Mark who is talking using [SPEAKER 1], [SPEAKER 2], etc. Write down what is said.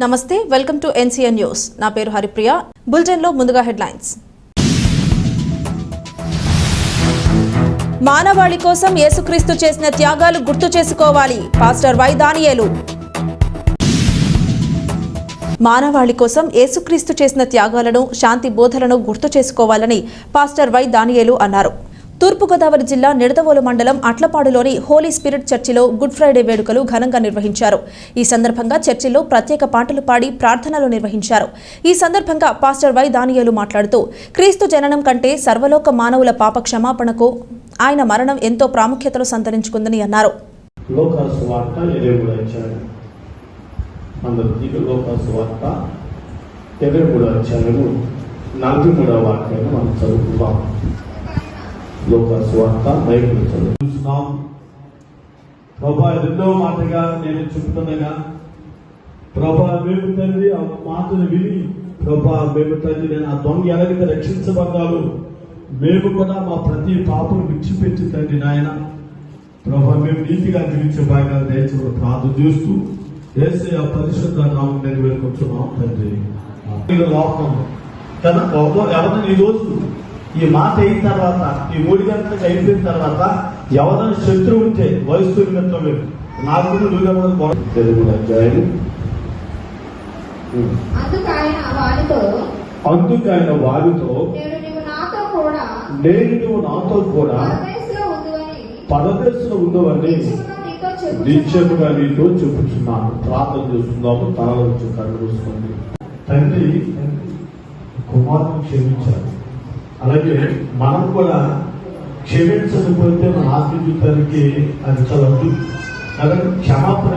[SPEAKER 1] నమస్తే, welcome to NCN news. నా పేరు హరిప్రియ. బులెటిన్ లో ముందుగా హెడ్లైన్స్. మానవాళి కోసం యేసుక్రీస్తు చేసిన త్యాగాలు గుర్తు చేసుకోవాలి. పాస్టర్ వై దానియేలు. మానవాళి కోసం యేసుక్రీస్తు చేసిన త్యాగాలను, శాంతి బోధలను గుర్తు చేసుకోవాలని పాస్టర్ వై దానియేలు అన్నారు. తూర్పుగోదావరి జిల్లా నిడదవోలు మండలం అట్లపాడులోని హోలీ స్పిరిట్ చర్చిలో గుడ్ ఫ్రైడే వేడుకలు ఘనంగా నిర్వహించారు. ఈ సందర్భంగా చర్చిలో ప్రత్యేక పాటలు పాడి ప్రార్థనలు నిర్వహించారు. ఈ సందర్భంగా పాస్టర్ వై దానియేలు మాట్లాడుతూ, క్రీస్తు జననం కంటే సర్వలోక మానవుల పాప క్షమాపణకు ఆయన మరణం ఎంతో ప్రాముఖ్యతను సంతరించుకుందని అన్నారు.
[SPEAKER 2] ప్రభా రెండో మాటగా నేను చెప్తుండగా, ప్రభా మేము తండ్రి ఆ మాటను విని, ప్రభా మేము తండ్రి నేను ఆ దొంగ ఎలాగైతే రక్షించబడ్డాలు, మేము కూడా మా ప్రతి పాపను విడిచిపెట్టి తండ్రి నాయన ప్రభా మేము నీతిగా జీవించే భాగాలు దయచేసి ప్రార్థన చేస్తూ యేసయ్య పరిశుద్ధ నామం నెరవేర్చుకుంటున్నాం తండ్రి. లోకం తన ఎవరిని ఈరోజు ఈ మాట అయిన తర్వాత, ఈ 3 గంటలకు అయిపోయిన తర్వాత ఎవరైనా శత్రువు ఉంటే వయస్సు నిమిత్తమే నాకు తెలుగు అధ్యాయులు అందుకు ఆయన వారితో నేను నువ్వు నాతో కూడా పరదేశంలో ఉందని నిశ్చయముగా నీతో చెప్పుచున్నాను. ప్రార్థన చేస్తున్నాము. తనలో వచ్చి కళ్ళు చూసుకోండి. తండ్రి కుమారుని క్షమించారు. అలాగే మనం కూడా క్షమించకపోతే మన ఆత్మీయుతానికి అది చాలా కాబట్టి క్షమాపణ